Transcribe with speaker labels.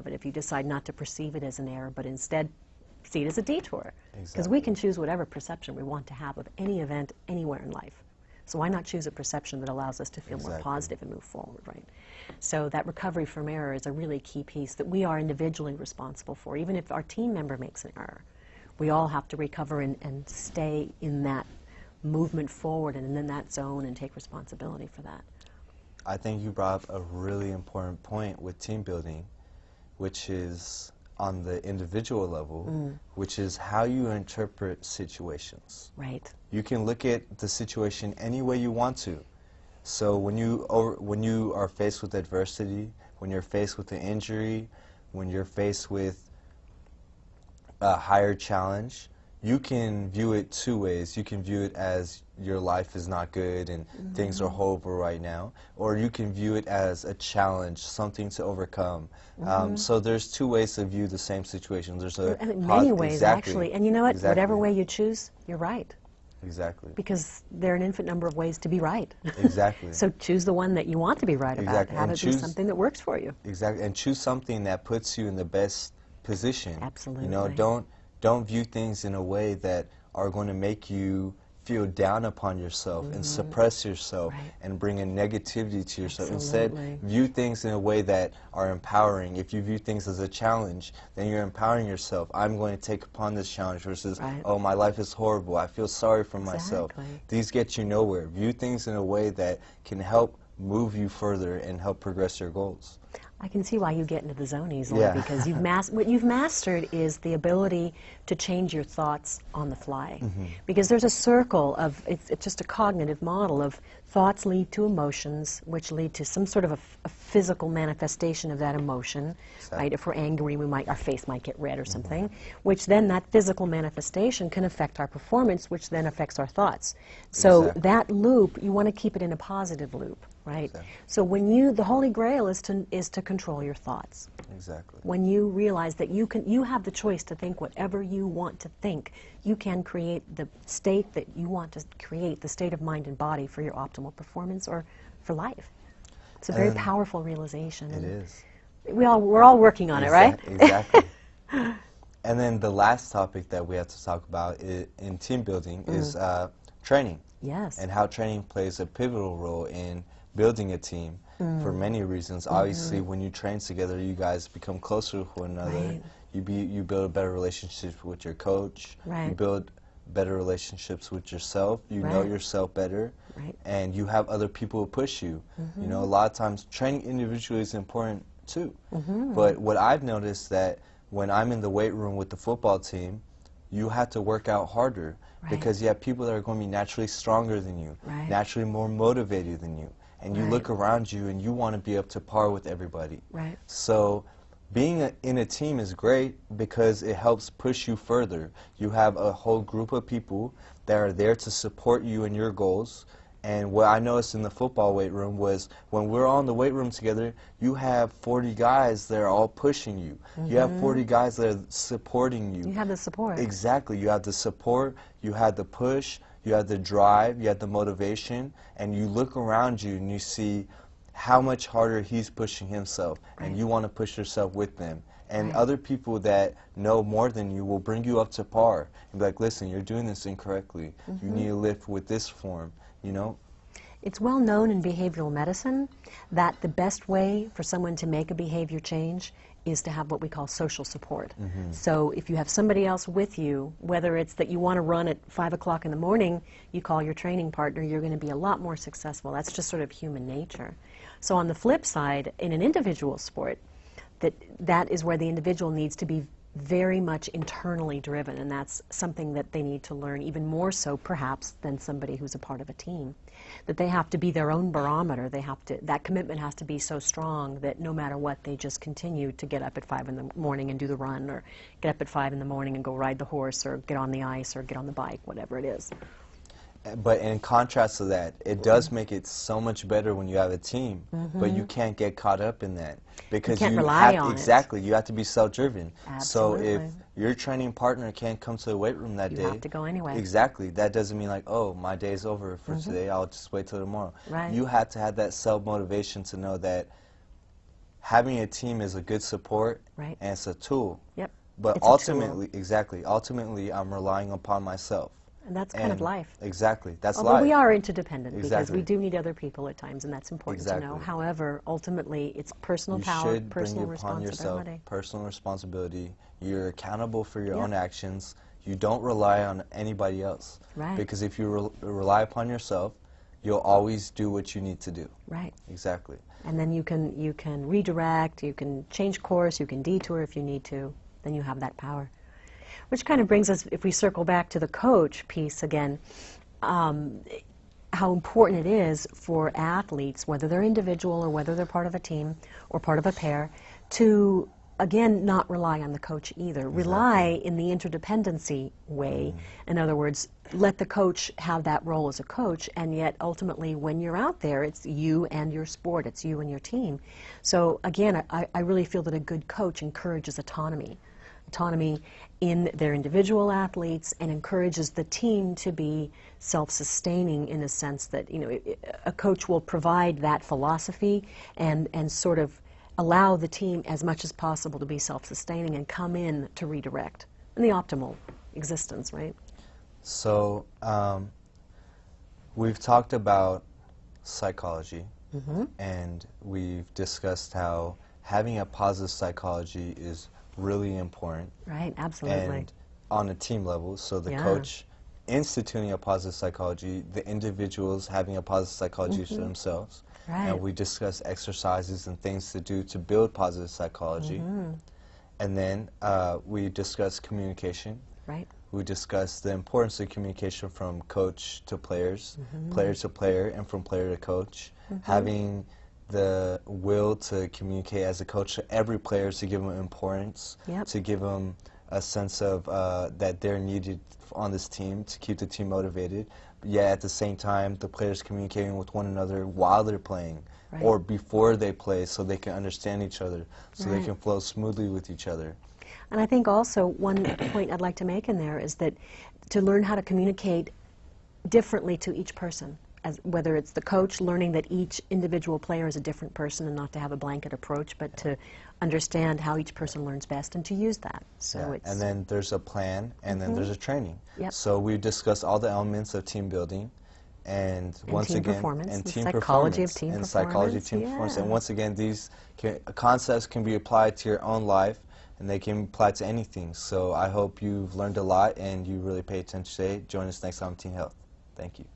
Speaker 1: of it if you decide not to perceive it as an error, but instead see it as a detour. Because
Speaker 2: Exactly.
Speaker 1: we can choose whatever perception we want to have of any event anywhere in life. So why not choose a perception that allows us to feel more positive and move forward, right? So that recovery from error is a really key piece that we are individually responsible for. Even if our team member makes an error, we all have to recover and stay in that movement forward and in that zone and take responsibility for that.
Speaker 2: I think you brought up a really important point with team building, which is on the individual level, which is how you interpret situations.
Speaker 1: Right.
Speaker 2: You can look at the situation any way you want to. So when you are faced with adversity, when you're faced with an injury, when you're faced with a higher challenge, you can view it two ways. You can view it as your life is not good and things are horrible right now, or you can view it as a challenge, something to overcome. So there's two ways to view the same situation. There's
Speaker 1: in many ways, actually. And you know what?
Speaker 2: Exactly.
Speaker 1: Whatever way you choose, you're right.
Speaker 2: Exactly.
Speaker 1: Because there are an infinite number of ways to be right.
Speaker 2: Exactly.
Speaker 1: So choose the one that you want to be right about.
Speaker 2: Exactly.
Speaker 1: Have
Speaker 2: And
Speaker 1: it be something that works for you.
Speaker 2: Exactly. And choose something that puts you in the best position.
Speaker 1: Absolutely.
Speaker 2: You know, don't view things in a way that are going to make you feel down upon yourself and suppress yourself and bring in negativity to yourself.
Speaker 1: Absolutely.
Speaker 2: Instead, view things in a way that are empowering. If you view things as a challenge, then you're empowering yourself. I'm going to take upon this challenge versus, oh, my life is horrible. I feel sorry for myself. These get you nowhere. View things in a way that can help move you further and help progress your goals.
Speaker 1: I can see why you get into the zone easily, because what you've mastered is the ability to change your thoughts on the fly. Because there's a circle of, it's just a cognitive model of thoughts lead to emotions, which lead to some sort of a physical manifestation of that emotion. Right? If we're angry, our face might get red or something, which then that physical manifestation can affect our performance, which then affects our thoughts. So that loop, you want to keep it in a positive loop. Right? So when the Holy Grail is to control your thoughts.
Speaker 2: Exactly.
Speaker 1: When you realize that you have the choice to think whatever you want to think, you can create the state that you want to create, the state of mind and body for your optimal performance or for life. It's a very powerful realization.
Speaker 2: It is.
Speaker 1: We're all working on it, right?
Speaker 2: Exactly. And then the last topic that we have to talk about in team building is training.
Speaker 1: Yes.
Speaker 2: And how training plays a pivotal role in building a team for many reasons. Obviously, when you train together, you guys become closer with one another. You build better relationships with your coach. You build better relationships with yourself. You know yourself better. And you have other people who push you. You know, a lot of times training individually is important too. But what I've noticed that when I'm in the weight room with the football team, you have to work out harder because you have people that are going to be naturally stronger than you, naturally more motivated than you. And you look around you and you want to be up to par with everybody. So being in a team is great because it helps push you further. You have a whole group of people that are there to support you in your goals. And what I noticed in the football weight room was when we're all in the weight room together, you have 40 guys that are all pushing you. You have 40 guys that are supporting you.
Speaker 1: You have the support.
Speaker 2: Exactly. You have the support, you have the push, you have the drive, you have the motivation, and you look around you and you see how much harder he's pushing himself, and you want to push yourself with them. And other people that know more than you will bring you up to par and be like, listen, you're doing this incorrectly. You need to lift with this form, you know?
Speaker 1: It's well known in behavioral medicine that the best way for someone to make a behavior change is to have what we call social support. So if you have somebody else with you, whether it's that you want to run at 5 o'clock in the morning, you call your training partner, you're going to be a lot more successful. That's just sort of human nature. So on the flip side, in an individual sport, that is where the individual needs to be very much internally driven, and that's something that they need to learn even more so perhaps than somebody who's a part of a team. That they have to be their own barometer. That commitment has to be so strong that no matter what, they just continue to get up at 5 in the morning and do the run, or get up at 5 in the morning and go ride the horse, or get on the ice, or get on the bike, whatever it is.
Speaker 2: But in contrast to that, it does make it so much better when you have a team, but you can't get caught up in that. Because
Speaker 1: you can't rely on
Speaker 2: exactly, you have to be self-driven. So
Speaker 1: Absolutely.
Speaker 2: if your training partner can't come to the weight room that day,
Speaker 1: You have to go anyway.
Speaker 2: Exactly, that doesn't mean like, oh, my day's over for today, I'll just wait till tomorrow. You have to have that self-motivation to know that having a team is a good support,
Speaker 1: right.
Speaker 2: and it's a tool.
Speaker 1: Yep.
Speaker 2: But
Speaker 1: It's a
Speaker 2: ultimately,
Speaker 1: tool.
Speaker 2: exactly, ultimately, I'm relying upon myself.
Speaker 1: And that's kind of life.
Speaker 2: Exactly, that's
Speaker 1: Although
Speaker 2: life.
Speaker 1: we are interdependent, because
Speaker 2: Exactly.
Speaker 1: we do need other people at times, and that's important to know.
Speaker 2: Exactly.
Speaker 1: However, ultimately, it's personal
Speaker 2: You
Speaker 1: power,
Speaker 2: should
Speaker 1: personal
Speaker 2: bring it upon yourself,
Speaker 1: responsibility.
Speaker 2: personal responsibility. You're accountable for your
Speaker 1: Yep.
Speaker 2: own actions. You don't rely on anybody else.
Speaker 1: Right.
Speaker 2: Because if you rely upon yourself, you'll always do what you need to do.
Speaker 1: Right.
Speaker 2: Exactly.
Speaker 1: And then you can redirect, you can change course, you can detour if you need to. Then you have that power. Which kind of brings us, if we circle back to the coach piece again, how important it is for athletes, whether they're individual or whether they're part of a team or part of a pair, to, again, not rely on the coach either.
Speaker 2: Exactly.
Speaker 1: Rely in the interdependency way. In other words, let the coach have that role as a coach, and yet ultimately when you're out there, it's you and your sport, it's you and your team. So again, I really feel that a good coach encourages autonomy in their individual athletes, and encourages the team to be self-sustaining in the sense that, you know, a coach will provide that philosophy and sort of allow the team as much as possible to be self-sustaining and come in to redirect in the optimal existence, right?
Speaker 2: So we've talked about psychology, and we've discussed how having a positive psychology is really important.
Speaker 1: Right, absolutely.
Speaker 2: And on a team level, so the
Speaker 1: Yeah.
Speaker 2: coach instituting a positive psychology, the individuals having a positive psychology to themselves.
Speaker 1: Right.
Speaker 2: And we discuss exercises and things to do to build positive psychology. And then we discuss communication.
Speaker 1: Right.
Speaker 2: We discuss the importance of communication from coach to players, player to player, and from player to coach. Having the will to communicate as a coach to every player, to give them importance,
Speaker 1: Yep.
Speaker 2: to give them a sense of that they're needed on this team to keep the team motivated. Yet at the same time, the players communicating with one another while they're playing,
Speaker 1: Right.
Speaker 2: or before they play, so they can understand each other, so they
Speaker 1: Right.
Speaker 2: can flow smoothly with each other.
Speaker 1: And I think also one point I'd like to make in there is that to learn how to communicate differently to each person, as whether it's the coach learning that each individual player is a different person and not to have a blanket approach, but to understand how each person learns best and to use that. So
Speaker 2: Yeah,
Speaker 1: it's,
Speaker 2: and then there's a plan, and then there's a training.
Speaker 1: Yep.
Speaker 2: So we discussed all the elements of team building, and once
Speaker 1: team
Speaker 2: again,
Speaker 1: performance,
Speaker 2: and
Speaker 1: the
Speaker 2: team
Speaker 1: psychology of
Speaker 2: performance,
Speaker 1: team
Speaker 2: and psychology of
Speaker 1: performance,
Speaker 2: team performance. And
Speaker 1: yeah.
Speaker 2: once again, these concepts can be applied to your own life, and they can apply to anything. So I hope you've learned a lot and you really pay attention today. Join us next time on Team Health. Thank you.